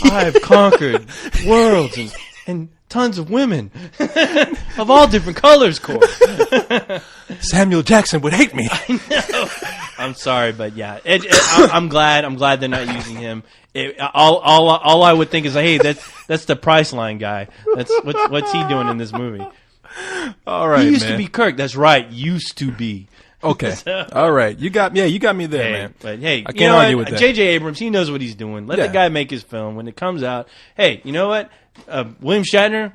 I have conquered worlds and tons of women of all different colors, Corey. Samuel Jackson would hate me. I know. I'm sorry, but yeah, I'm glad they're not using him. All I would think is, hey, that's the Priceline guy. That's what's he doing in this movie? All right, he used to be Kirk. That's right, used to be. Okay, all right, you got me there, man. But hey, I can't argue with that. J.J. Abrams, he knows what he's doing. Let the guy make his film. When it comes out, hey, you know what? William Shatner,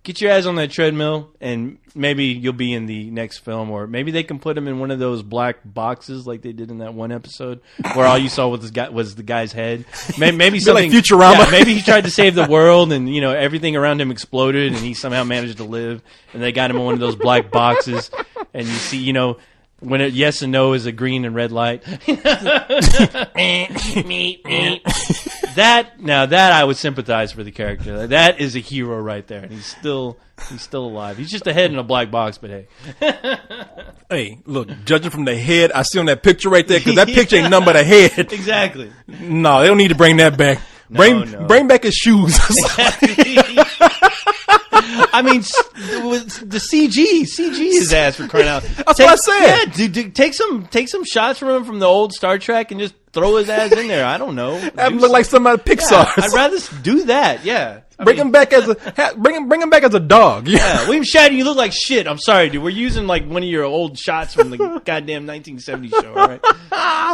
get your ass on that treadmill, and maybe you'll be in the next film, or maybe they can put him in one of those black boxes like they did in that one episode where all you saw was the guy's head. Maybe something like Futurama. Yeah, maybe he tried to save the world, and everything around him exploded, and he somehow managed to live, and they got him in one of those black boxes, and you see, when yes and no is a green and red light. That I would sympathize for the character. That is a hero right there, and he's still alive. He's just a head in a black box, but hey. Hey, look, judging from the head I see on that picture right there, because that picture ain't nothing but a head. Exactly. No, they don't need to bring that back. Bring back his shoes. I mean, the CG his ass for crying out. That's what I said. Yeah, dude, take some shots from him from the old Star Trek and just throw his ass in there. I don't know. Have him look like somebody Pixar. Yeah, I'd rather do that. Yeah. Bring him back as a dog. Yeah, William Shatner, you look like shit. I'm sorry, dude. We're using like one of your old shots from the goddamn 1970s show. All right.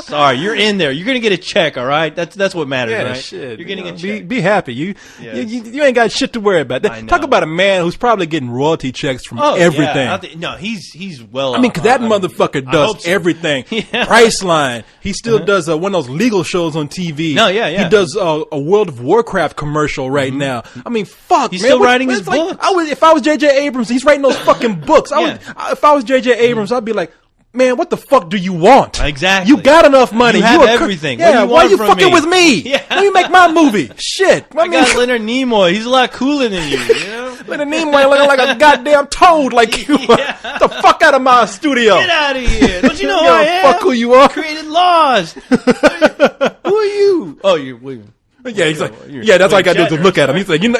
Sorry, you're in there. You're gonna get a check. All right. That's what matters. Yeah, right? shit. You're getting a check. Be happy. You ain't got shit to worry about. Talk about a man who's probably getting royalty checks from everything. No, he's well. I mean, because that motherfucker does everything. Yeah. Priceline. He still does one of those legal shows on TV. No, yeah. He does a World of Warcraft commercial right now. I mean, fuck, He's man. still writing his books. If I was J.J. Abrams, he's writing those fucking books. If I was J.J. Abrams, I'd be like, man, what the fuck do you want? Exactly. You got enough money. You have everything. Yeah, why are you fucking me? with me? Yeah. Why you make my movie? Shit. I got Leonard Nimoy. He's a lot cooler than you, Leonard Nimoy looking like a goddamn toad like you. Get the fuck out of my studio. Get out of here. Don't you know who I am? Fuck who you are. Created laws. Who are you? Oh, you're William. Yeah, he's like, that's all I got to do is look at him. He's like, you'd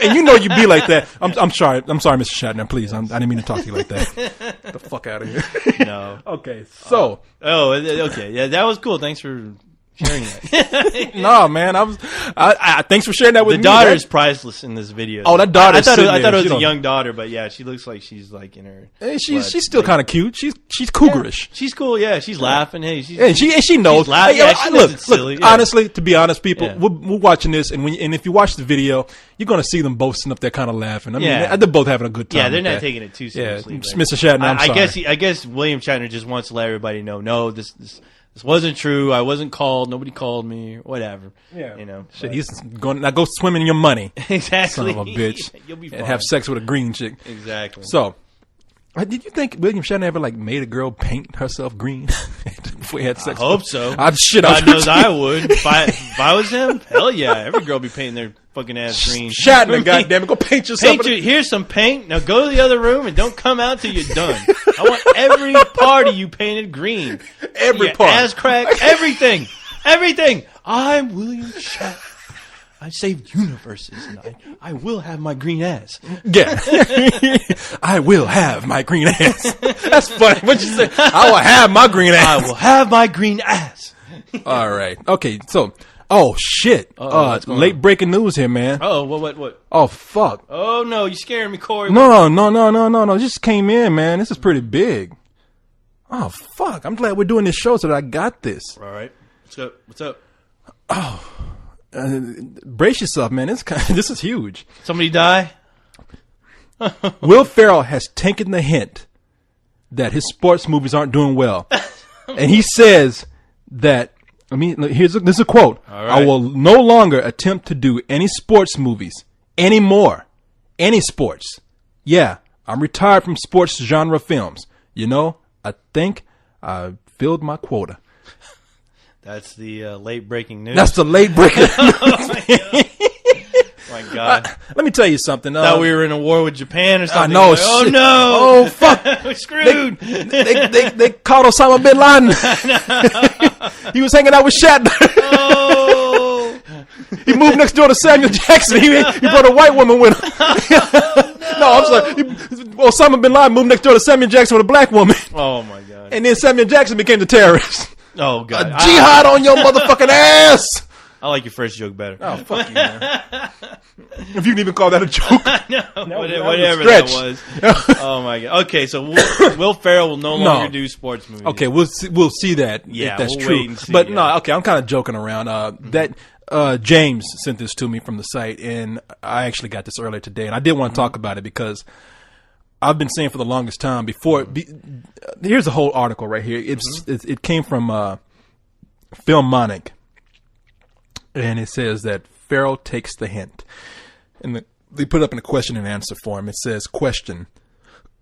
be like that. I'm sorry, Mr. Shatner. Please, I didn't mean to talk to you like that. Get the fuck out of here. No. Okay, so. Okay. Yeah, that was cool. Thanks for sharing that. No, man, thanks for sharing that with me. The daughter is priceless in this video. Oh, that daughter. I thought it was a young daughter, but yeah, she looks like she's like in her. Hey, she's still kind of cute. She's cougarish. Yeah, she's cool. Yeah, she's laughing. Hey, she knows. She's laughing. Hey, she knows it's silly. Yeah. Honestly, to be honest, people, we're watching this, and if you watch the video, you're gonna see them both sitting up there kind of laughing. I mean, they're both having a good time. Yeah, they're not taking it too seriously. Yeah, Mr. Shatner, I'm sorry. I guess William Shatner just wants to let everybody know, no, this wasn't true. I wasn't called. Nobody called me. Whatever. Yeah. Shit, he's going to go swim in your money. Exactly. Son of a bitch. You'll be fine. And have sex with a green chick. Exactly. So, did you think William Shatner ever made a girl paint herself green before he had sex? I hope so. God knows I would. If I was him, hell yeah. Every girl be painting their fucking ass green. Shatner, goddammit, go paint yourself. Here's some paint. Now go to the other room and don't come out till you're done. I want every part of you painted green. Every part. Ass crack. Everything. I'm William Shatner. I saved universes, and I will have my green ass. Yeah. I will have my green ass. That's funny. What'd you say? I will have my green ass. I will have my green ass. All right. Okay, so... Oh, shit. Late breaking news here, man. Oh, what? Oh, fuck. Oh, no, you scaring me, Corey. No. Just came in, man. This is pretty big. Oh, fuck. I'm glad we're doing this show so that I got this. All right. What's up? Oh, brace yourself, man. This is huge. Somebody die? Will Ferrell has taken the hint that his sports movies aren't doing well. And he says that, this is a quote. Right. I will no longer attempt to do any sports movies anymore. Any sports. Yeah, I'm retired from sports genre films. I think I filled my quota. That's the late breaking news. That's the late breaking news. Oh, my God. Let me tell you something. Thought we were in a war with Japan or something. I know. Oh, no. Oh, fuck. We're screwed. They caught Osama bin Laden. He was hanging out with Shatner. Oh. He moved next door to Samuel Jackson. He brought a white woman with him. No, I'm sorry. Osama bin Laden moved next door to Samuel Jackson with a black woman. Oh my God. And then Samuel Jackson became the terrorist. Oh God. Jihad on your motherfucking ass. I like your first joke better. Oh, fuck you, man. If you can even call that a joke. No, whatever that was. Oh my God. Okay, so Will Ferrell will no longer do sports movies. Okay, we'll see that. Yeah, if that's we'll true. wait and see, But no, okay, I'm kind of joking around. That James sent this to me from the site, and I actually got this earlier today, and I did want to talk about it because I've been saying for the longest time before. Here's a whole article right here. It came from Filmonic, and it says that Ferrell takes the hint, and they put it up in a question and answer form. It says, question: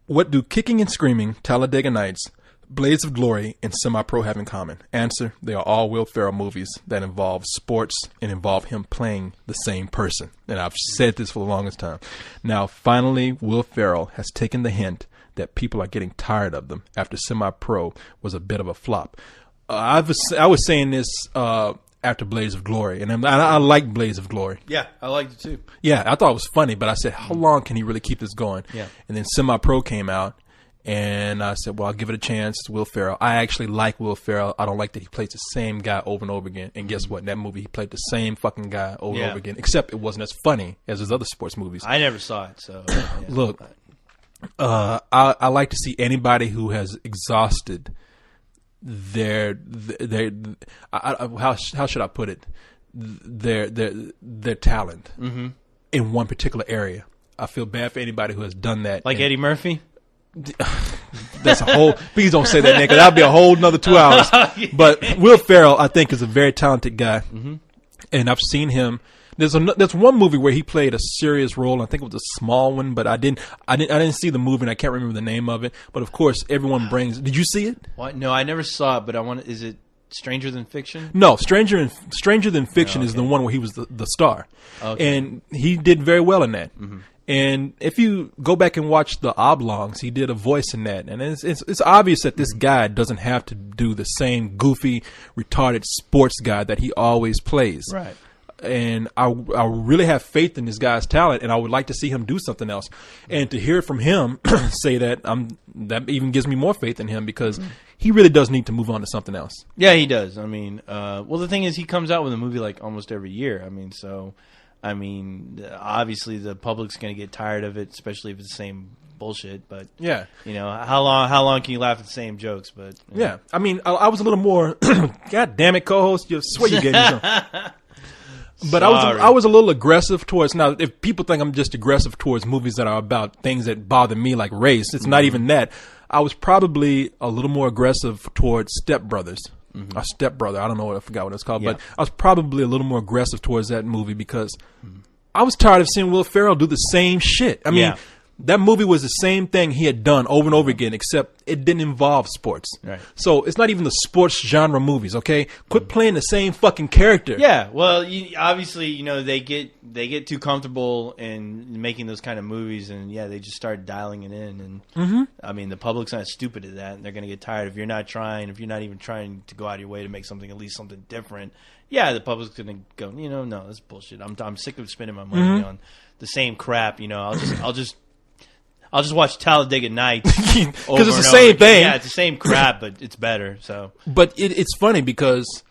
what do Kicking and Screaming, Talladega Nights, Blades of Glory, and Semi-Pro have in common? Answer: they are all Will Ferrell movies that involve sports and involve him playing the same person. And I've said this for the longest time. Now, finally, Will Ferrell has taken the hint that people are getting tired of them after Semi-Pro was a bit of a flop. I was saying this after Blades of Glory, and I like Blades of Glory. Yeah, I liked it too. Yeah, I thought it was funny, but I said, how long can he really keep this going? Yeah. And then Semi-Pro came out, and I said, well, I'll give it a chance. It's Will Ferrell. I actually like Will Ferrell. I don't like that he plays the same guy over and over again. And guess what? In that movie, he played the same fucking guy over and over again, except it wasn't as funny as his other sports movies. I never saw it, so. Yeah. Look, I like to see anybody who has exhausted their how should I put it? Their talent in one particular area. I feel bad for anybody who has done that. Like Eddie Murphy? That's a whole. Please don't say that, Nick. That'll be a whole another 2 hours. But Will Ferrell, I think, is a very talented guy, and I've seen him. There's one movie where he played a serious role. I think it was a small one, but I didn't see the movie, and I can't remember the name of it. But of course, everyone brings. Did you see it? What? No, I never saw it. But I want. Is it Stranger Than Fiction? No, Stranger Than Fiction is the one where he was the star, and he did very well in that. And if you go back and watch The Oblongs, he did a voice in that, and it's obvious that this guy doesn't have to do the same goofy, retarded sports guy that he always plays. Right. And I really have faith in this guy's talent, and I would like to see him do something else. And to hear from him say that, that even gives me more faith in him, because he really does need to move on to something else. Yeah, he does. I mean, well, the thing is, he comes out with a movie like almost every year. I mean, obviously the public's going to get tired of it, especially if it's the same bullshit. But yeah, you know, how long can you laugh at the same jokes? But yeah, I mean, I was a little more. God damn it, co-host! You swear you gave me some. But I was a little aggressive towards. Now, if people think I'm just aggressive towards movies that are about things that bother me, like race, it's not even that. I was probably a little more aggressive towards Step Brothers. Or Step Brother. I don't know. I forgot what it's called. But I was probably a little more aggressive towards that movie because I was tired of seeing Will Ferrell do the same shit. I mean, that movie was the same thing he had done over and over again, except it didn't involve sports. Right. So it's not even the sports genre movies, okay? Quit playing the same fucking character. Yeah, well, obviously, you know, they get too comfortable in making those kind of movies, and they just start dialing it in. And I mean, the public's not stupid at that, and they're going to get tired if you're not even trying to go out of your way to make something, at least something different. Yeah, the public's going to go, you know, no, that's bullshit. I'm sick of spending my money on the same crap. You know, I'll just watch Talladega Nights because it's the same thing. Yeah, it's the same crap, but it's better. So, but it's funny because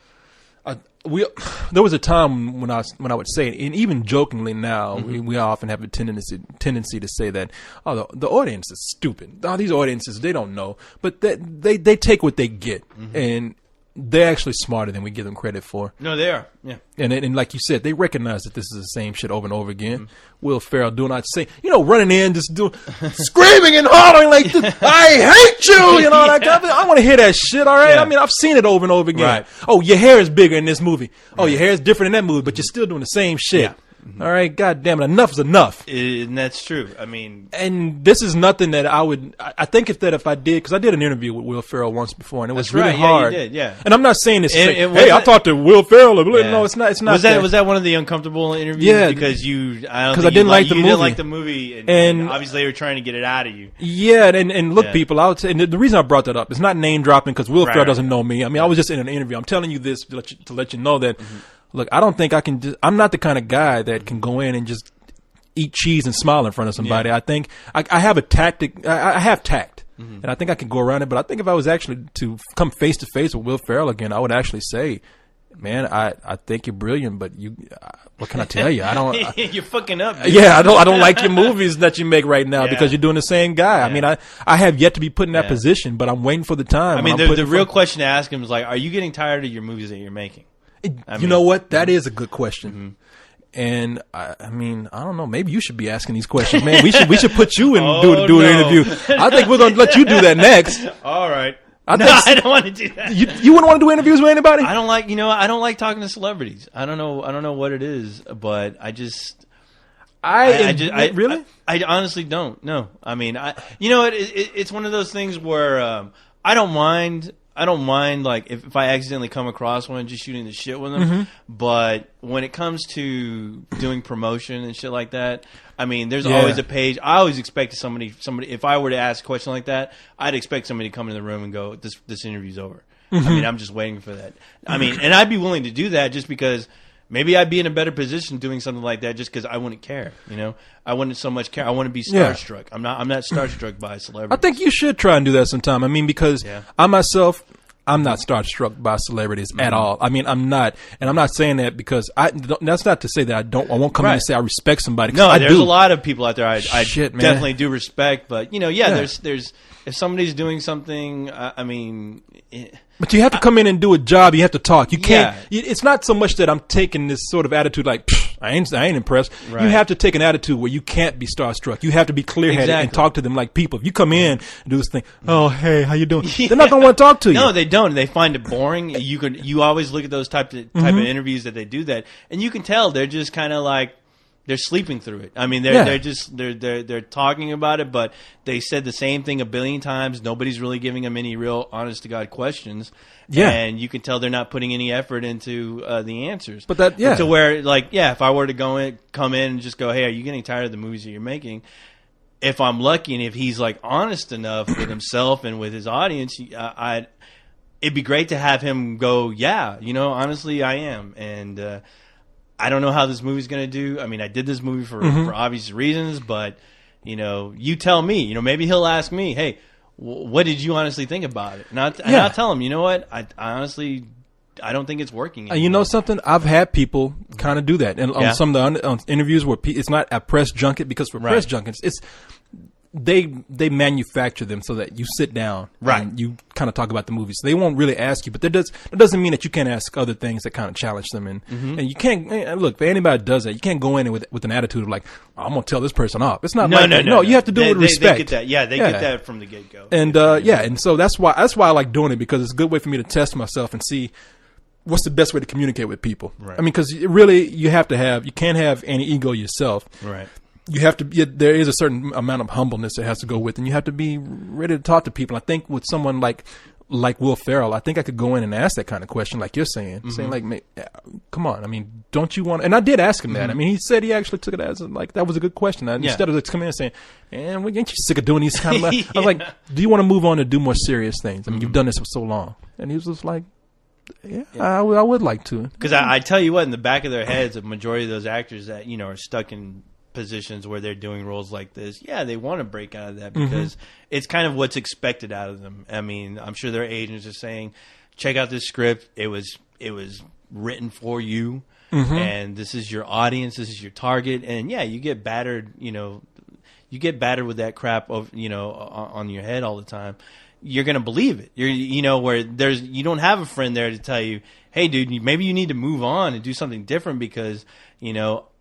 there was a time when I would say it, and even jokingly now, we often have a tendency to say that the audience is stupid. These audiences, they don't know, but they take what they get, and they're actually smarter than we give them credit for. No, they are. Yeah. And like you said, they recognize that this is the same shit over and over again. Will Ferrell doing not say, running in, just doing, screaming and hollering like, I hate you, you know, like, I want to hear that shit, all right? Yeah. I mean, I've seen it over and over again. Right. Oh, your hair is bigger in this movie. Oh, your hair is different in that movie, but you're still doing the same shit. Yeah. All right, God damn it, enough is enough. And that's true. I mean, and this is nothing that I think if I did, because I did an interview with Will Ferrell once before, and it was really hard. Yeah, you did, yeah. And I'm not saying this. Hey, I talked to Will Ferrell. Yeah. No, it's not. It's not. Was that one of the uncomfortable interviews? Yeah, because I didn't like the movie, and obviously they were trying to get it out of you. Yeah, and look, people, I would say, and the reason I brought that up is not name dropping because Will Ferrell doesn't know me. I mean, I was just in an interview. I'm telling you this to let you know that. look, I don't think I can. I'm not the kind of guy that can go in and just eat cheese and smile in front of somebody. I think I have a tactic. I have tact, and I think I can go around it. But I think if I was actually to come face to face with Will Ferrell again, I would actually say, man, I think you're brilliant, but what can I tell you? I don't. You're fucking up. Dude. Yeah, I don't like your movies that you make right now because you're doing the same guy. Yeah. I mean, I have yet to be put in that position, but I'm waiting for the time. I mean, the real question to ask him is like, are you getting tired of your movies that you're making? You know what? That is a good question. And I mean, I don't know. Maybe you should be asking these questions, man. We should put you in do an interview. I think we're gonna let you do that next. All right. I don't want to do that. You wouldn't want to do interviews with anybody? I don't like talking to celebrities. I don't know what it is, but really? I honestly don't. No. I mean, it's one of those things where I don't mind like if I accidentally come across one just shooting the shit with them. But when it comes to doing promotion and shit like that, I mean, there's always a page. I always expect somebody. If I were to ask a question like that, I'd expect somebody to come in the room and go, "This interview's over." I mean, I'm just waiting for that. I mean, and I'd be willing to do that just because maybe I'd be in a better position doing something like that just because I wouldn't care. I wouldn't so much care. I wouldn't be starstruck. I'm not starstruck by a celebrity. I think you should try and do that sometime. I mean, because I'm not starstruck by celebrities at all. I mean, I'm not, and I'm not saying that because that's not to say that I won't come in and say I respect somebody. No, there's a lot of people out there I definitely do respect, but there's if somebody's doing something, I mean. But you have to come in and do a job. You have to talk. You can't. It's not so much that I'm taking this sort of attitude like I ain't impressed. Right. You have to take an attitude where you can't be starstruck. You have to be clear-headed and talk to them like people. If you come in and do this thing, oh hey, how you doing? They're not gonna want to talk to you. No, they don't. They find it boring. You always look at those type of interviews that they do that, and you can tell they're just kind of like. They're sleeping through it. I mean, they're talking about it, but they said the same thing a billion times. Nobody's really giving them any real, honest to God questions. Yeah, and you can tell they're not putting any effort into the answers. But to where if I were to come in and just go, hey, are you getting tired of the movies that you're making? If I'm lucky and if he's like honest enough with himself and with his audience, it'd be great to have him go, yeah, honestly, I am, and. I don't know how this movie's going to do. I mean, I did this movie for obvious reasons, but, you tell me. Maybe he'll ask me, hey, what did you honestly think about it? And I'll tell him, you know what? I honestly, I don't think it's working anymore. You know something? I've had people kind of do that. And on some of the interviews where it's not a press junket, because for press junkets, it's they manufacture them so that you sit down and you kind of talk about the movie. So they won't really ask you, but that doesn't mean that you can't ask other things that kind of challenge them. And you can't look, if anybody does that, you can't go in with an attitude of like, oh, I'm gonna tell this person off. It's not no. You have to do it with respect. They get that. Yeah, they get that from the get go. And and so that's why I like doing it, because it's a good way for me to test myself and see what's the best way to communicate with people. Right. I mean, because really you can't have any ego yourself. Right. You have to. There is a certain amount of humbleness that has to go with, and you have to be ready to talk to people. I think with someone like Will Ferrell, I think I could go in and ask that kind of question, like you're saying, saying like, "Come on, I mean, don't you want?" And I did ask him that. I mean, he said he actually took it as like that was a good question. Instead of coming in and saying, "Man, ain't you sick of doing these kind of?" I was like, "Do you want to move on to do more serious things? I mean, you've done this for so long." And he was just like. Yeah, I would like to. Because I tell you what, in the back of their heads, a majority of those actors that are stuck in positions where they're doing roles like this, they want to break out of that because it's kind of what's expected out of them. I mean, I'm sure their agents are saying, "Check out this script. It was written for you, and this is your audience. This is your target." And you get battered. You get battered with that crap of on your head all the time. You're gonna believe it. Where you don't have a friend there to tell you, "Hey, dude, maybe you need to move on and do something different because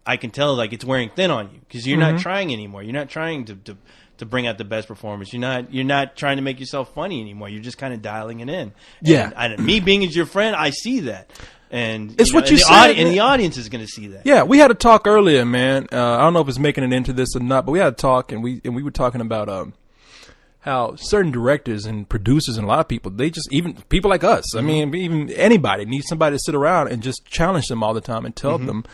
I can tell like it's wearing thin on you because you're not trying anymore. You're not trying to bring out the best performance. You're not trying to make yourself funny anymore. You're just kind of dialing it in." Yeah. And me being as your friend, I see that. And it's what you said, and the audience is going to see that. Yeah, we had a talk earlier, man. I don't know if it's making it into this or not, but we had a talk, and we were talking about how certain directors and producers and a lot of people, they just, even people like us, I mean, even anybody needs somebody to sit around and just challenge them all the time and tell them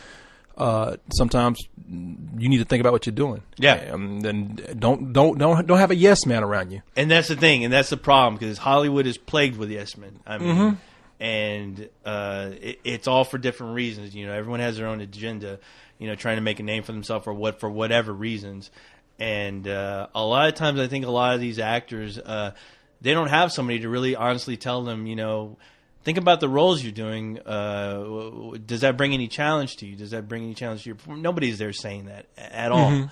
sometimes you need to think about what you're doing. Yeah. And don't have a yes man around you. And that's the thing, and that's the problem, because Hollywood is plagued with yes men. I mean, and it's all for different reasons. You know, everyone has their own agenda. You know, trying to make a name for themselves for whatever reasons. And a lot of times, I think a lot of these actors, they don't have somebody to really honestly tell them, you know, think about the roles you're doing. Does that bring any challenge to you? Does that bring any challenge to you? Nobody's there saying that at all.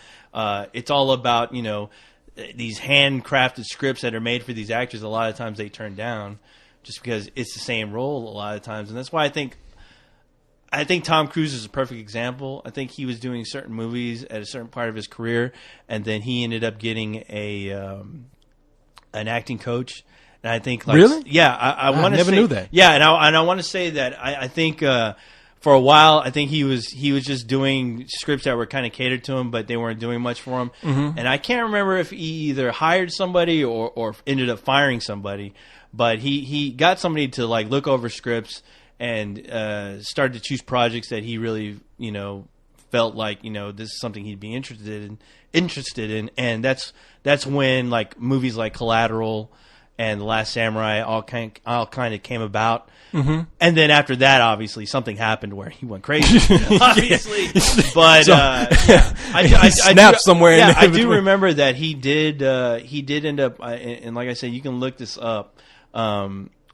It's all about, you know, these handcrafted scripts that are made for these actors. A lot of times they turn down just because it's the same role a lot of times. And that's why I think Tom Cruise is a perfect example. I think he was doing certain movies at a certain part of his career, and then he ended up getting an acting coach. And I think, like, really, yeah, I want to never knew that. Yeah, and I want to say that I think for a while I think he was just doing scripts that were kind of catered to him, but they weren't doing much for him. And I can't remember if he either hired somebody or ended up firing somebody, but he got somebody to like look over scripts and started to choose projects that he really, you know, felt like, you know, this is something he'd be interested in, and that's when like movies like Collateral and The Last Samurai all kind of came about. And then after that, obviously, something happened where he went crazy, obviously. But I snapped somewhere. Yeah, I do remember that he did end up, and like I said, you can look this up.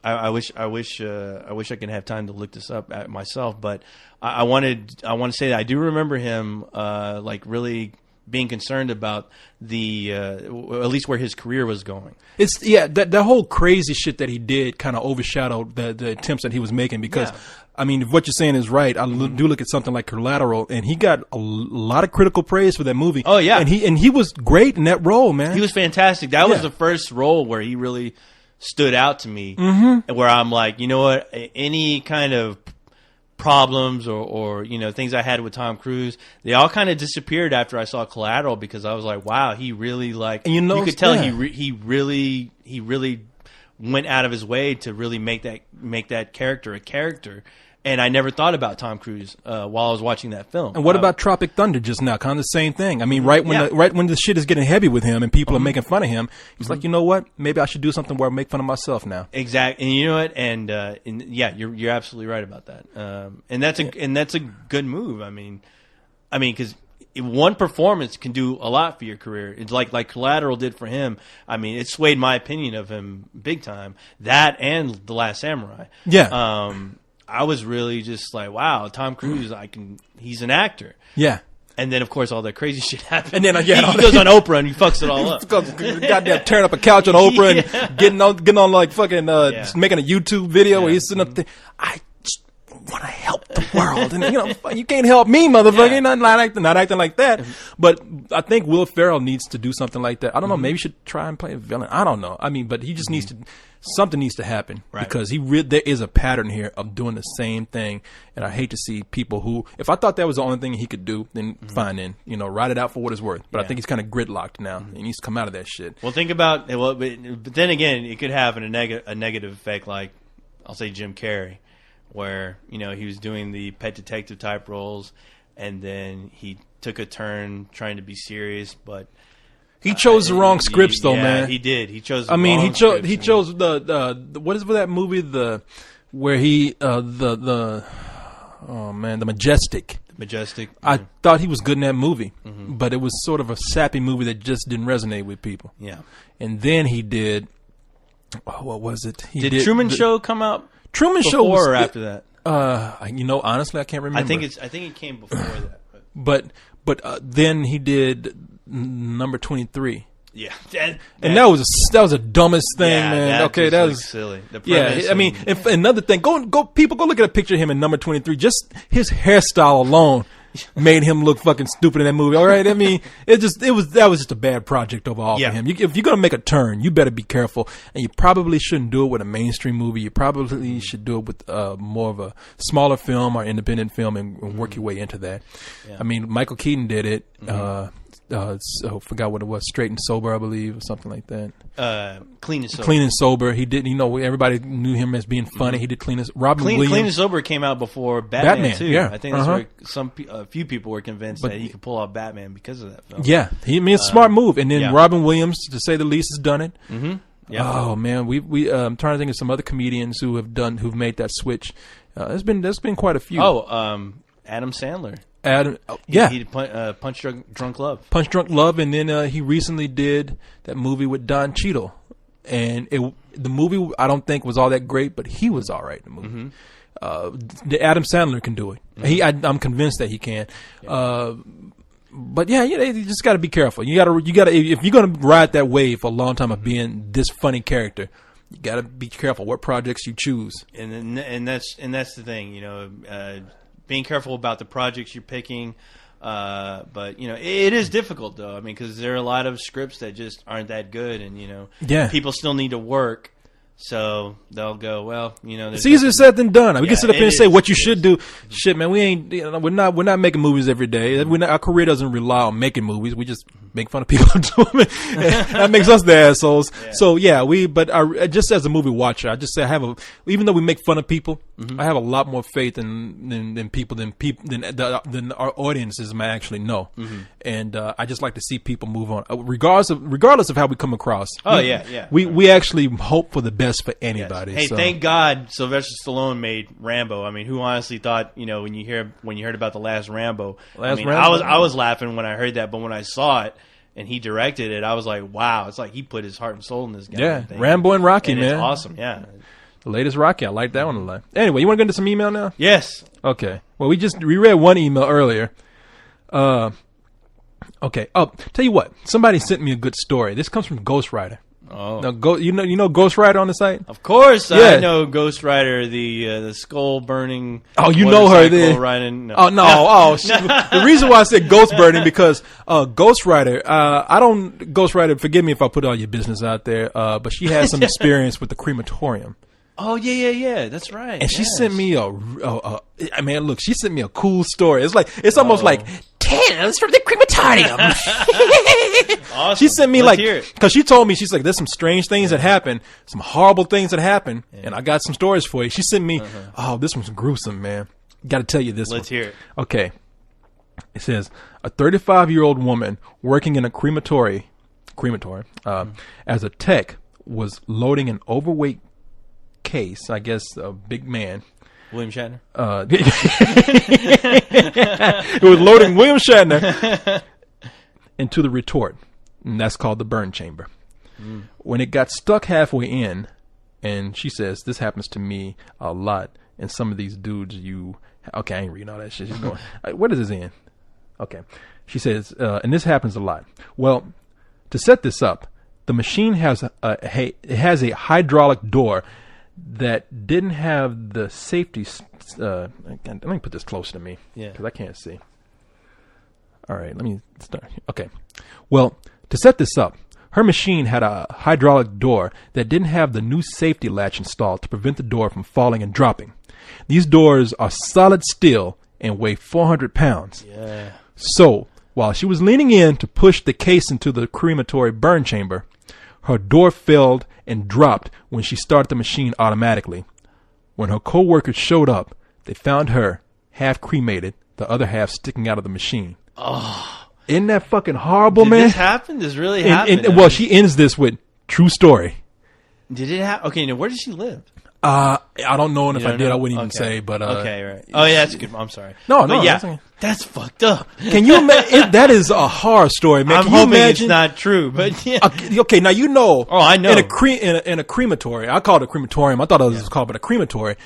I wish I could have time to look this up myself, but I want to say that I do remember him like really being concerned about at least where his career was going. It's that whole crazy shit that he did kind of overshadowed the attempts that he was making, because I mean, if what you're saying is right, I do look at something like Collateral, and he got a lot of critical praise for that movie. Oh yeah, and he was great in that role, man. He was fantastic. That was the first role where he really stood out to me, where I'm like, you know what, any kind of problems or you know, things I had with Tom Cruise, they all kind of disappeared after I saw Collateral, because I was like, wow, he really, like, and you could tell he really went out of his way to really make that character a character. And I never thought about Tom Cruise while I was watching that film. And what about Tropic Thunder just now? Kind of the same thing. I mean, right when the shit is getting heavy with him and people are making fun of him, he's like, you know what? Maybe I should do something where I make fun of myself now. Exactly. And you know what? And yeah, you're absolutely right about that. And that's a good move. I mean, because one performance can do a lot for your career. It's like Collateral did for him. I mean, it swayed my opinion of him big time. That and The Last Samurai. Yeah. I was really just like, wow, Tom Cruise, he's an actor. Yeah. And then, of course, all that crazy shit happened. And then he goes on Oprah and he fucks it all up. Goddamn tearing up a couch on Oprah and getting on like fucking just making a YouTube video where he's sitting up there. I just want to help the world, and you know, you can't help me, motherfucker. Not acting like that. But I think Will Ferrell needs to do something like that. I don't know. Maybe he should try and play a villain. I don't know. I mean, but he just needs to. Something needs to happen, because there is a pattern here of doing the same thing, and I hate to see people who, if I thought that was the only thing he could do, then fine, then, you know, write it out for what it's worth. But I think he's kind of gridlocked now. He needs to come out of that shit. Well, think about but then again, it could have a negative effect, like I'll say Jim Carrey, where, you know, he was doing the pet detective type roles, and then he took a turn trying to be serious, but. He chose the wrong scripts, though, man. He did. He chose. He chose the what is that movie? The Majestic. Majestic. I thought he was good in that movie, but it was sort of a sappy movie that just didn't resonate with people. Yeah. And then he did. What was it? Did Truman Show come out? Truman Show was or after that. You know, honestly, I can't remember. I think it came before that. But then he did Number 23. Yeah, and that was the dumbest thing, man. Okay, that was silly. I mean, if another thing, go people, go look at a picture of him in Number 23. Just his hairstyle alone made him look fucking stupid in that movie. All right, I mean, that was just a bad project overall for him. If you're gonna make a turn, you better be careful, and you probably shouldn't do it with a mainstream movie. You probably should do it with more of a smaller film or independent film and work your way into that. Yeah. I mean, Michael Keaton did it. I forgot what it was. Straight and Sober, I believe, or something like that. Clean and Sober. Clean and Sober. He did. You know, everybody knew him as being funny. He did Clean and Williams. Clean and Sober came out before Batman too. Yeah. I think that's where a few people were convinced that he could pull off Batman because of that film. Yeah, he made a smart move. And then Robin Williams, to say the least, has done it. Yeah. Oh man, we I'm trying to think of some other comedians who've made that switch. There's been quite a few. Adam Sandler. He Punch Drunk Love. Punch Drunk Love, and then he recently did that movie with Don Cheadle, and the movie I don't think was all that great, but he was all right in the movie. The Adam Sandler can do it. I'm convinced that he can. Yeah. But yeah, you just got to be careful. You got to if you're gonna ride that wave for a long time of being this funny character, you got to be careful what projects you choose. And that's the thing, being careful about the projects you're picking. But it is difficult though. I mean, because there are a lot of scripts that just aren't that good, and people still need to work. So they'll go, well, it's easier said than done. We can sit up here and say what you should do. Shit, man, we ain't. We're not making movies every day. Our career doesn't rely on making movies. We just make fun of people doing it. That makes us the assholes. Yeah. So yeah, just as a movie watcher, I just say even though we make fun of people, I have a lot more faith than than our audiences might actually know. And I just like to see people move on, regardless of how we come across. We actually hope for the best for anybody. Yes. Hey, thank God Sylvester Stallone made Rambo. I mean, who honestly thought, when you heard about the last Rambo? I was laughing when I heard that, but when I saw it and he directed it, I was like, wow, it's like he put his heart and soul in this guy. Yeah, Rambo and Rocky, man. It's awesome, yeah. The latest Rocky, I like that one a lot. Anyway, you want to go into some email now? Yes. Okay. Well, we read one email earlier. Okay. Oh, tell you what, somebody sent me a good story. This comes from Ghost Rider. Oh, now, you know Ghost Rider on the site? Of course, yeah. I know Ghost Rider, the skull burning. Oh, you know her there. No. Oh no! The reason why I said ghost burning because Ghost Rider. Ghost Rider. Forgive me if I put all your business out there. But she has some experience with the crematorium. Oh yeah. That's right. And she sent me she sent me a cool story. It's almost like tales from the crematorium. Awesome. She sent me because she told me, she's like, there's some strange things that happen, some horrible things that happen, and I got some stories for you. She sent me, this one's gruesome, man. Got to tell you this. Let's hear it. Okay. It says a 35-year-old woman working in a crematorium, as a tech was loading an overweight case, I guess a big man. William Shatner? It was loading William Shatner into the retort, and that's called the burn chamber. When it got stuck halfway in, and she says, this happens to me a lot, and some of these dudes okay, I ain't reading all that shit. She's going, what is this in? Okay. She says, and this happens a lot. Well, to set this up, the machine has a hydraulic door that didn't have the safety. Let me put this closer to me, because I can't see. All right, let me start. Okay. Well, to set this up, her machine had a hydraulic door that didn't have the new safety latch installed to prevent the door from falling and dropping. These doors are solid steel and weigh 400 pounds. Yeah. So, while she was leaning in to push the case into the crematory burn chamber, her door failed and dropped when she started the machine automatically. When her co-workers showed up, they found her half cremated, the other half sticking out of the machine. Oh. Isn't that fucking horrible, man? Did this happen? This really happened? Well, she ends this with, true story. Did it happen? Okay, now where does she live? I don't know, and if I did, I wouldn't even say, but... okay, right. Oh, yeah, that's good. I'm sorry. No, yeah, that's fucked up. Can you imagine? That is a horror story, man. I'm hoping it's not true, but yeah. Okay, now you know... Oh, I know. In a crematory, I called it a crematorium. I thought it was called, but a crematory,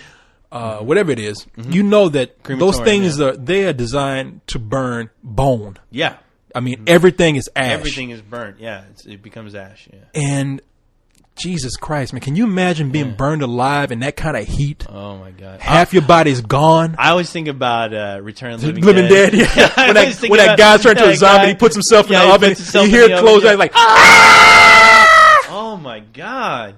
whatever it is, you know that those things, they are designed to burn bone. Yeah. I mean, everything is ash. Everything is burnt, yeah. It becomes ash, yeah. And... Jesus Christ, man. Can you imagine being burned alive in that kind of heat? Oh, my God. Half your body's gone. I always think about Return of the Living Dead. Yeah. when that guy turns to a zombie, he puts himself in the oven, you hear it close, like, ah! Oh, my God.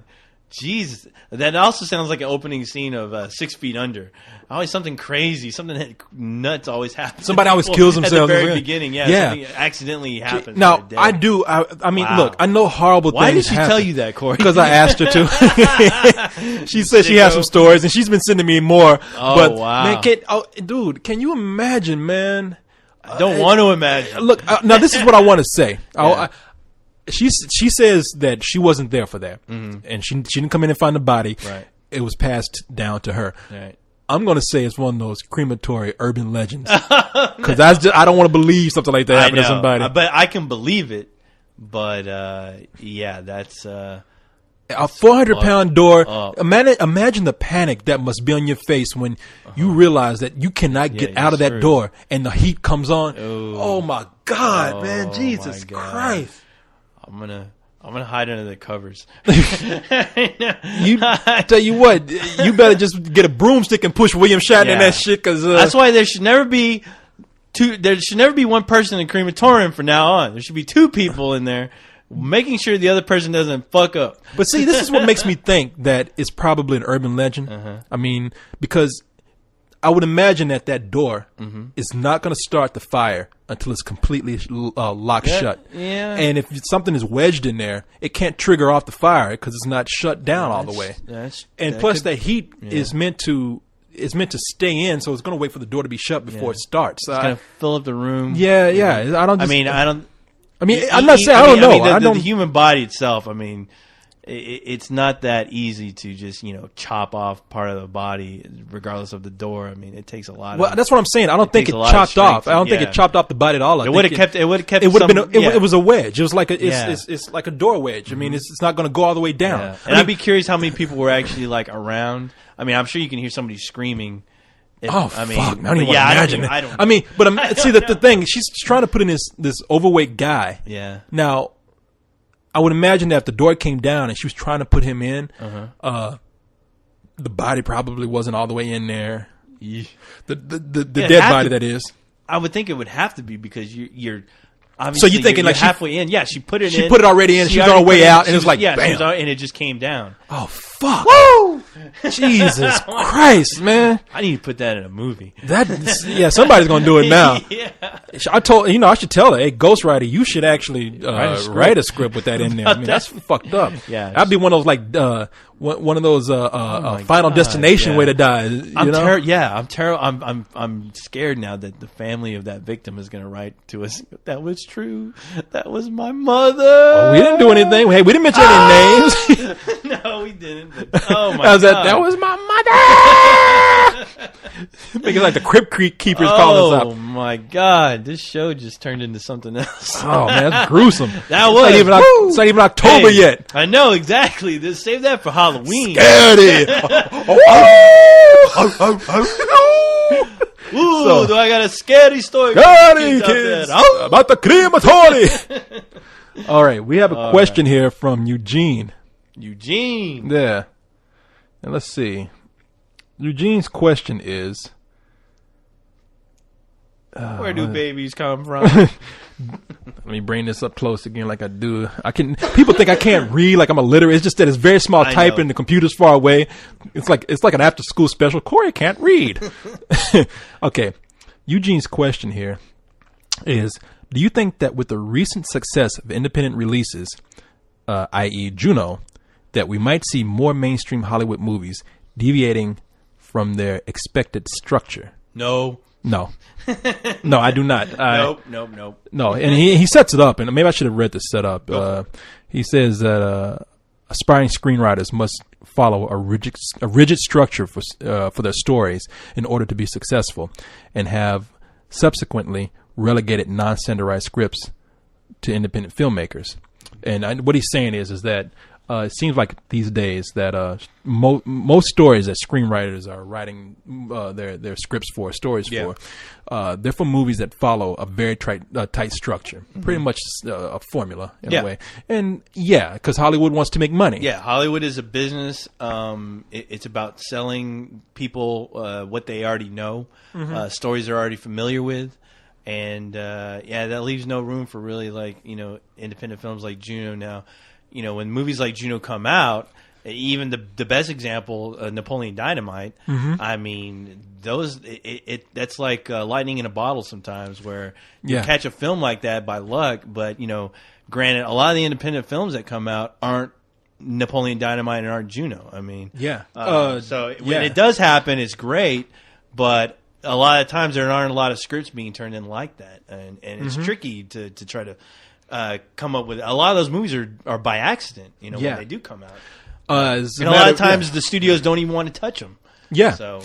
Jesus. That also sounds like an opening scene of 6 Feet Under. Always something crazy, something nuts always happens. Somebody always kills themselves. At the very beginning, something accidentally happens. Now, I do. I mean, look, I know horrible things. Why did she happen. tell you that, Corey? Because I asked her to. She said she has some stories, and she's been sending me more. Oh, but, wow. Man, dude, can you imagine, man? I don't want to imagine. Look, now this is what I want to say. she says that she wasn't there for that, and she didn't come in and find the body. Right. It was passed down to her. Right. I'm going to say it's one of those crematory urban legends because I don't want to believe something like that happened to somebody. But I can believe it. But yeah, that's a 400-pound door. Imagine the panic that must be on your face when you realize that you cannot get out of that door and the heat comes on. Oh my God, man! Jesus Christ! I'm gonna hide under the covers. I tell you what, you better just get a broomstick and push William Shatner in that shit. Because that's why there should never be two. There should never be one person in the crematorium from now on. There should be two people in there, making sure the other person doesn't fuck up. But see, this is what makes me think that it's probably an urban legend. I mean, because I would imagine that door is not going to start the fire until it's completely locked shut. Yeah. And if something is wedged in there, it can't trigger off the fire because it's not shut down all the way. And plus, the heat is meant to stay in, so it's going to wait for the door to be shut before it starts. It's going to fill up the room. Yeah. I'm not saying I don't know. The human body itself. I mean, it's not that easy to just chop off part of the body, regardless of the door. I mean, it takes a lot. Well, that's what I'm saying. I don't think it chopped off. I don't think it chopped off the body at all. It would have kept. It would have kept. It would have been. It was a wedge. It was like it's like a door wedge. I mean, it's not going to go all the way down. Yeah. And I'd be curious how many people were actually like around. I mean, I'm sure you can hear somebody screaming. Fuck! I don't even want to imagine it. I mean, but see the thing. She's trying to put in this overweight guy. Yeah. Now, I would imagine that if the door came down and she was trying to put him in, the body probably wasn't all the way in there. Yeah. The dead body, that is. I would think it would have to be because you're So obviously you're thinking you're like halfway in. Yeah, she put it in. She put it already in. She was on her way out, and it was like, bam. And it just came down. Oh, fuck. Woo! Jesus Christ, man. I need to put that in a movie. Somebody's going to do it now. Yeah. I should tell her, hey, ghostwriter, you should actually write a script with that in there. I mean, that's fucked up. Yeah. That'd be one of those, like, one of those Final Destination way to die. I'm terrible. I'm scared now that the family of that victim is going to write to us. That was true. That was my mother. Well, we didn't do anything. Hey, we didn't mention any names. No, we didn't. But, oh my God. That was my mother. Making like the Crypt Keepers calling us up. Oh my God, this show just turned into something else. Oh man, that's gruesome. That was. It's not even October yet. I know exactly. Just save that for Halloween. Scary. Ooh, do I got a scary story? Scary kids about the crematorium. All right, we have a question here from Eugene. Yeah. And let's see. Eugene's question is, where do babies come from? Let me bring this up close again like I do. People think I can't read like I'm illiterate. It's just that it's very small type and the computer's far away. It's like an after school special. Corey can't read. Okay. Eugene's question here is, do you think that with the recent success of independent releases, i.e. Juno, that we might see more mainstream Hollywood movies deviating from their expected structure? No. No, I do not. Nope. No, and he sets it up, and maybe I should have read the setup. He says that aspiring screenwriters must follow a rigid structure for their stories in order to be successful, and have subsequently relegated non-standardized scripts to independent filmmakers. And what he's saying is that it seems like these days that most stories that screenwriters are writing their scripts for, they're for movies that follow a very tight structure, pretty much a formula in a way. And because Hollywood wants to make money. Yeah, Hollywood is a business. It's about selling people what they already know, stories they're already familiar with. And that leaves no room for really independent films like Juno now. When movies like Juno come out, even the best example, Napoleon Dynamite. I mean, that's like lightning in a bottle sometimes, where you catch a film like that by luck. But granted, a lot of the independent films that come out aren't Napoleon Dynamite and aren't Juno. I mean, when it does happen, it's great, but a lot of times there aren't a lot of scripts being turned in like that, and it's tricky to try to come up with. A lot of those movies are by accident. You know, when they do come out. And a lot of times the studios don't even want to touch them. Yeah. So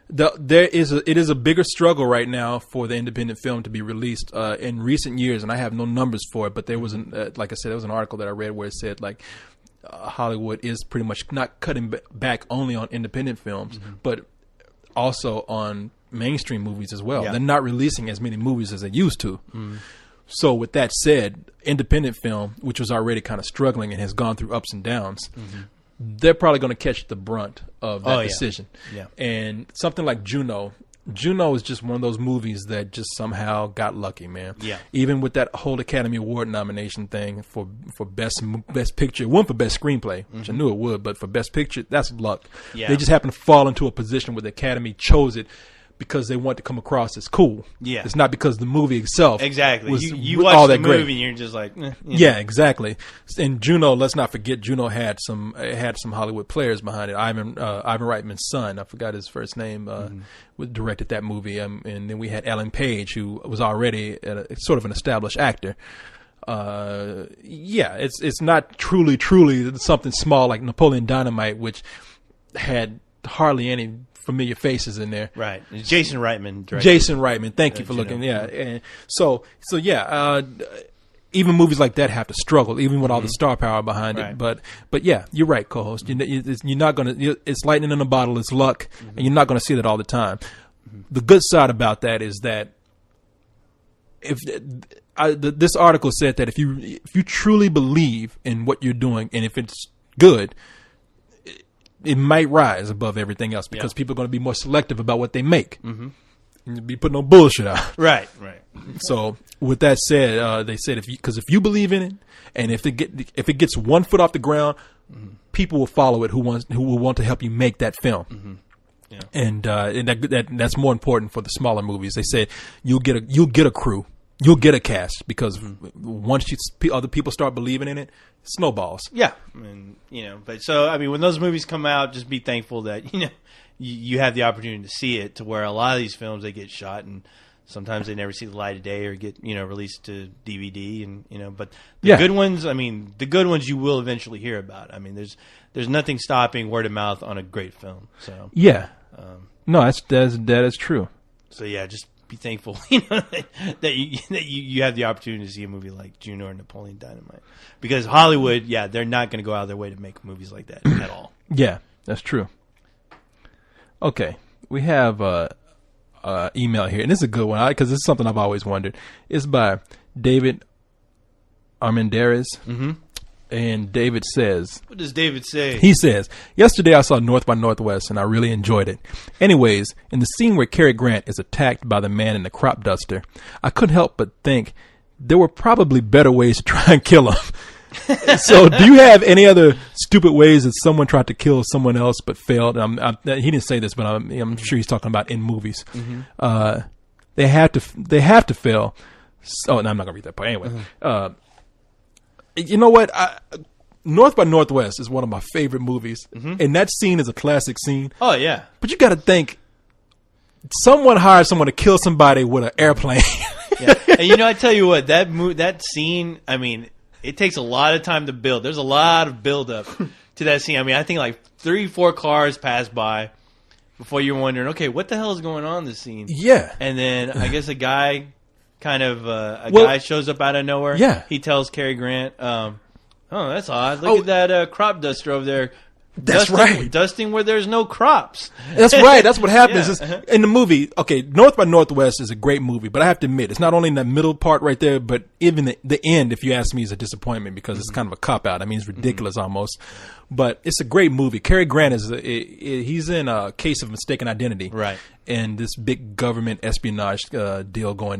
it is a bigger struggle right now for the independent film to be released in recent years, and I have no numbers for it. But there was like I said, there was an article that I read where it said like Hollywood is pretty much not cutting back only on independent films, but also on mainstream movies as well. Yeah. They're not releasing as many movies as they used to. So with that said, independent film, which was already kind of struggling and has gone through ups and downs, they're probably going to catch the brunt of that decision. Yeah. And something like Juno is just one of those movies that just somehow got lucky, man. Yeah. Even with that whole Academy Award nomination thing for best picture, it won for best screenplay, which I knew it would, but for best picture, that's luck. Yeah. They just happened to fall into a position where the Academy chose it because they want to come across as cool. Yeah. It's not because the movie itself was you watch the movie and you're just like, yeah, exactly. And Juno, let's not forget, Juno had some Hollywood players behind it. Ivan Reitman's son, I forgot his first name, directed that movie. And then we had Ellen Page, who was already sort of an established actor. Yeah, it's not truly something small like Napoleon Dynamite, which had hardly any familiar faces in there. Right. Jason Reitman directed. Jason Reitman. Thank you for looking. Yeah. And so yeah, even movies like that have to struggle, even with all the star power behind it. But yeah, you're right, co-host. You're not going to, it's lightning in a bottle, it's luck, and you're not going to see that all the time. The good side about that is that this article said that if you truly believe in what you're doing, and if it's good, it might rise above everything else because people are going to be more selective about what they make. And be putting no bullshit out. Right. So with that said, they said if you believe in it, and if it gets 1 foot off the ground, people will follow it who will want to help you make that film. Yeah. And that's more important for the smaller movies. They said you'll get a crew. You'll get a cast because once other people start believing in it, it snowballs. Yeah, but so I mean, when those movies come out, just be thankful that you have the opportunity to see it. To where a lot of these films they get shot and sometimes they never see the light of day or get released to DVD and but the good ones, I mean, the good ones you will eventually hear about. I mean, there's nothing stopping word of mouth on a great film. So yeah, no, that is true. So yeah, just be thankful, that you have the opportunity to see a movie like Juno or Napoleon Dynamite, because Hollywood, they're not going to go out of their way to make movies like that at all. Yeah, that's true. Okay, we have email here, and this is a good one because this is something I've always wondered. It's by David Armendariz. And David says... What does David say? He says, yesterday I saw North by Northwest and I really enjoyed it. Anyways, in the scene where Cary Grant is attacked by the man in the crop duster, I couldn't help but think there were probably better ways to try and kill him. So do you have any other stupid ways that someone tried to kill someone else but failed? He didn't say this, but I'm sure he's talking about in movies. They have to fail. Oh, no, I'm not going to read that part. Anyway, you know what? North by Northwest is one of my favorite movies, and that scene is a classic scene. Oh yeah, but you got to think, someone hired someone to kill somebody with an airplane. Yeah, and I tell you what, that scene. I mean, it takes a lot of time to build. There's a lot of build up to that scene. I mean, I think like 3-4 cars pass by before you're wondering, okay, what the hell is going on in this scene? Yeah, and then I guess a guy. Guy shows up out of nowhere. Yeah. He tells Cary Grant, oh, that's odd. Look at that crop duster over there. That's right. Dusting where there's no crops. That's right. That's what happens. In the movie, okay, North by Northwest is a great movie, but I have to admit, it's not only in that middle part right there, but even the end, if you ask me, is a disappointment because it's kind of a cop-out. I mean, it's ridiculous almost. But it's a great movie. Cary Grant he's in a case of mistaken identity. Right. And this big government espionage deal going down.